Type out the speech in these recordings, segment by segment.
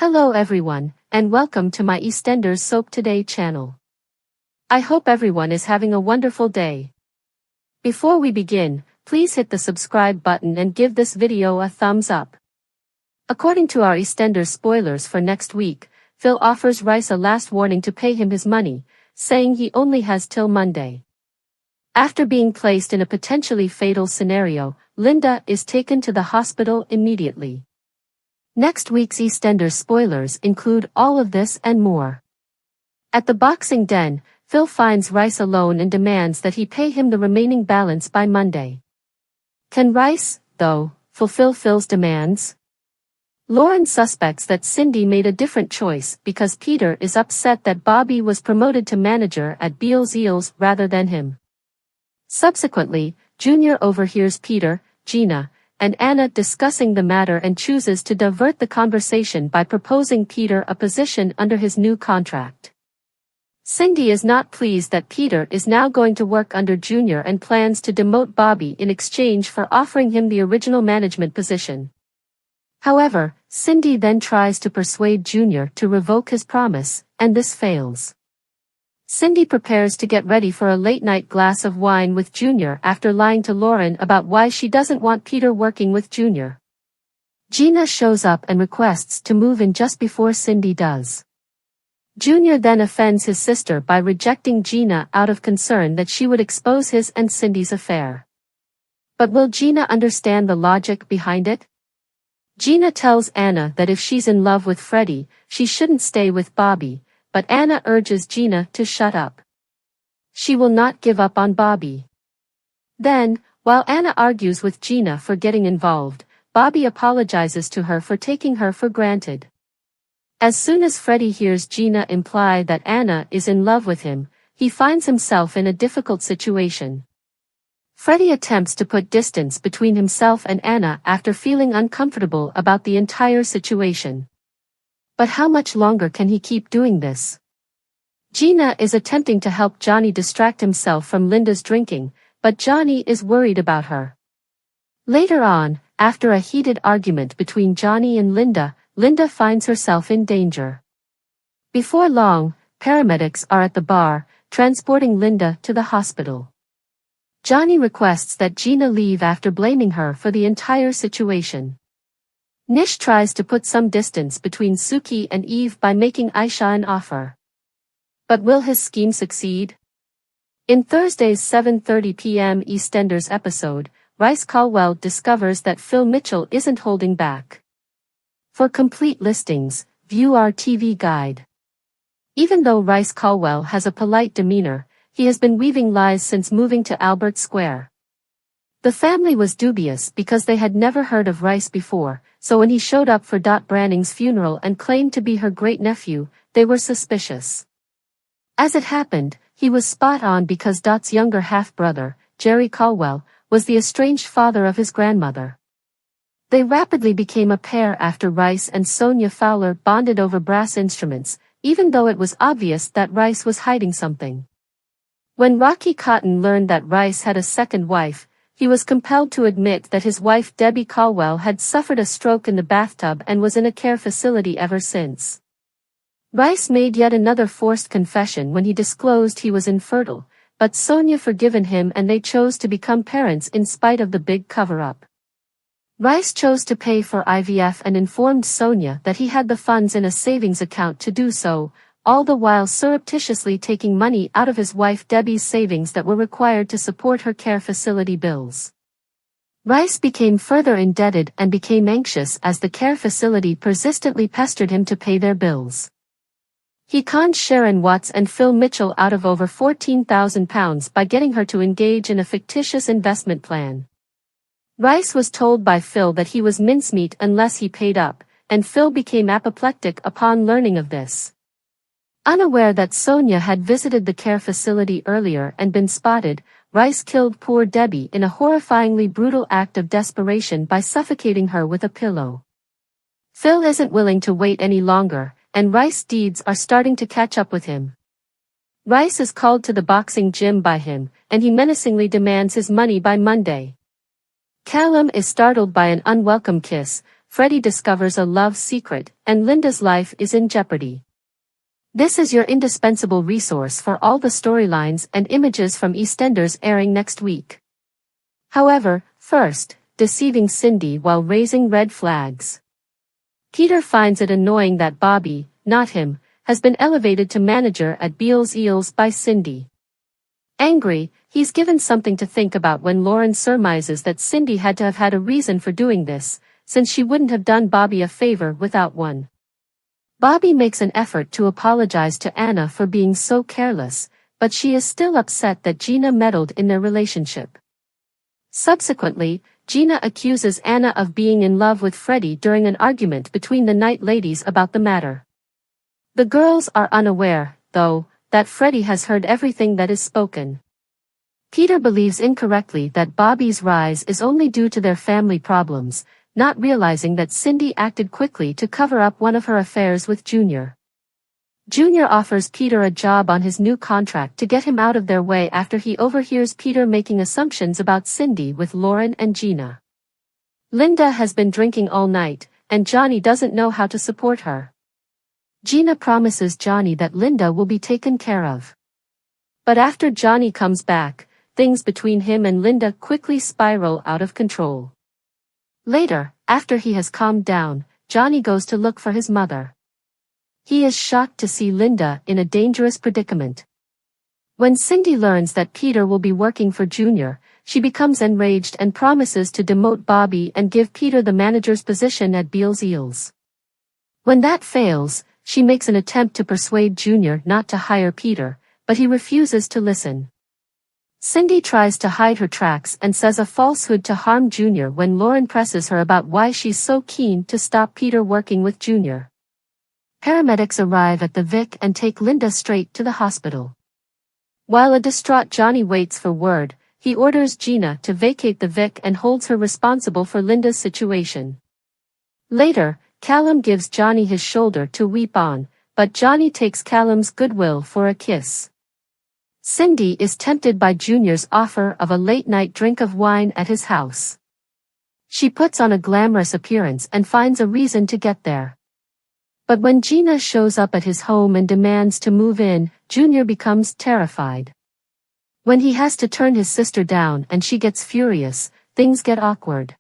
Hello everyone, and welcome to my EastEnders Soap Today channel. I hope everyone is having a wonderful day. Before we begin, please hit the subscribe button and give this video a thumbs up. According to our EastEnders spoilers for next week, Phil offers Reiss a last warning to pay him his money, saying he only has till Monday. After being placed in a potentially fatal scenario, Linda is taken to the hospital immediately. Next week's EastEnders spoilers include all of this and more. At the boxing den, Phil finds Reiss alone and demands that he pay him the remaining balance by Monday. Can Reiss, though, fulfill Phil's demands? Lauren suspects that Cindy made a different choice because Peter is upset that Bobby was promoted to manager at Beals Eels rather than him. Subsequently, Junior overhears Peter, Gina, and Anna discussing the matter and chooses to divert the conversation by proposing Peter a position under his new contract. Cindy is not pleased that Peter is now going to work under Junior and plans to demote Bobby in exchange for offering him the original management position. However, Cindy then tries to persuade Junior to revoke his promise, and this fails. Cindy prepares to get ready for a late-night glass of wine with Junior after lying to Lauren about why she doesn't want Peter working with Junior. Gina shows up and requests to move in just before Cindy does. Junior then offends his sister by rejecting Gina out of concern that she would expose his and Cindy's affair. But will Gina understand the logic behind it? Gina tells Anna that if she's in love with Freddie, she shouldn't stay with Bobby, but Anna urges Gina to shut up. She will not give up on Bobby. Then, while Anna argues with Gina for getting involved, Bobby apologizes to her for taking her for granted. As soon as Freddie hears Gina imply that Anna is in love with him, he finds himself in a difficult situation. Freddie attempts to put distance between himself and Anna after feeling uncomfortable about the entire situation. But how much longer can he keep doing this? Gina is attempting to help Johnny distract himself from Linda's drinking, but Johnny is worried about her. Later on, after a heated argument between Johnny and Linda, Linda finds herself in danger. Before long, paramedics are at the bar, transporting Linda to the hospital. Johnny requests that Gina leave after blaming her for the entire situation. Nish tries to put some distance between Suki and Eve by making Aisha an offer. But will his scheme succeed? In Thursday's 7:30 p.m. EastEnders episode, Reiss Caldwell discovers that Phil Mitchell isn't holding back. For complete listings, view our TV guide. Even though Reiss Caldwell has a polite demeanor, he has been weaving lies since moving to Albert Square. The family was dubious because they had never heard of Reiss before, so when he showed up for Dot Branning's funeral and claimed to be her great-nephew, they were suspicious. As it happened, he was spot on because Dot's younger half-brother, Jerry Caldwell, was the estranged father of his grandmother. They rapidly became a pair after Reiss and Sonia Fowler bonded over brass instruments, even though it was obvious that Reiss was hiding something. When Rocky Cotton learned that Reiss had a second wife, he was compelled to admit that his wife Debbie Caldwell had suffered a stroke in the bathtub and was in a care facility ever since. Reiss made yet another forced confession when he disclosed he was infertile, but Sonia forgiven him and they chose to become parents in spite of the big cover-up. Reiss chose to pay for IVF and informed Sonia that he had the funds in a savings account to do so, all the while surreptitiously taking money out of his wife Debbie's savings that were required to support her care facility bills. Reiss became further indebted and became anxious as the care facility persistently pestered him to pay their bills. He conned Sharon Watts and Phil Mitchell out of over £14,000 by getting her to engage in a fictitious investment plan. Reiss was told by Phil that he was mincemeat unless he paid up, and Phil became apoplectic upon learning of this. Unaware that Sonia had visited the care facility earlier and been spotted, Reiss killed poor Debbie in a horrifyingly brutal act of desperation by suffocating her with a pillow. Phil isn't willing to wait any longer, and Reiss' deeds are starting to catch up with him. Reiss is called to the boxing gym by him, and he menacingly demands his money by Monday. Callum is startled by an unwelcome kiss, Freddie discovers a love secret, and Linda's life is in jeopardy. This is your indispensable resource for all the storylines and images from EastEnders airing next week. However, first, deceiving Cindy while raising red flags. Peter finds it annoying that Bobby, not him, has been elevated to manager at Beals Eels by Cindy. Angry, he's given something to think about when Lauren surmises that Cindy had to have had a reason for doing this, since she wouldn't have done Bobby a favor without one. Bobby makes an effort to apologize to Anna for being so careless, but she is still upset that Gina meddled in their relationship. Subsequently, Gina accuses Anna of being in love with Freddie during an argument between the night ladies about the matter. The girls are unaware, though, that Freddie has heard everything that is spoken. Peter believes incorrectly that Bobby's rise is only due to their family problems, not realizing that Cindy acted quickly to cover up one of her affairs with Junior. Junior offers Peter a job on his new contract to get him out of their way after he overhears Peter making assumptions about Cindy with Lauren and Gina. Linda has been drinking all night, and Johnny doesn't know how to support her. Gina promises Johnny that Linda will be taken care of. But after Johnny comes back, things between him and Linda quickly spiral out of control. Later, after he has calmed down, Johnny goes to look for his mother. He is shocked to see Linda in a dangerous predicament. When Cindy learns that Peter will be working for Junior, she becomes enraged and promises to demote Bobby and give Peter the manager's position at Beals Eels. When that fails, she makes an attempt to persuade Junior not to hire Peter, but he refuses to listen. Cindy tries to hide her tracks and says a falsehood to harm Junior when Lauren presses her about why she's so keen to stop Peter working with Junior. Paramedics arrive at the Vic and take Linda straight to the hospital. While a distraught Johnny waits for word, he orders Gina to vacate the Vic and holds her responsible for Linda's situation. Later, Callum gives Johnny his shoulder to weep on, but Johnny takes Callum's goodwill for a kiss. Cindy is tempted by Junior's offer of a late-night drink of wine at his house. She puts on a glamorous appearance and finds a reason to get there. But when Gina shows up at his home and demands to move in, Junior becomes terrified. When he has to turn his sister down and she gets furious, things get awkward.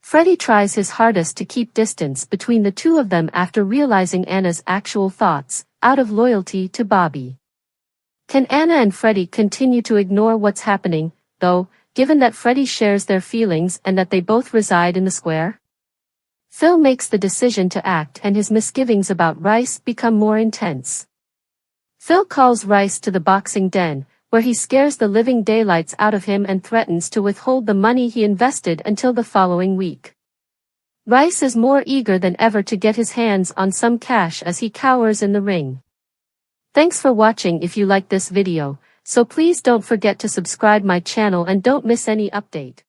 Freddie tries his hardest to keep distance between the two of them after realizing Anna's actual thoughts, out of loyalty to Bobby. Can Anna and Freddie continue to ignore what's happening, though, given that Freddie shares their feelings and that they both reside in the square? Phil makes the decision to act and his misgivings about Reiss become more intense. Phil calls Reiss to the boxing den, where he scares the living daylights out of him and threatens to withhold the money he invested until the following week. Reiss is more eager than ever to get his hands on some cash as he cowers in the ring. Thanks for watching. If you like this video, so please don't forget to subscribe my channel and don't miss any update.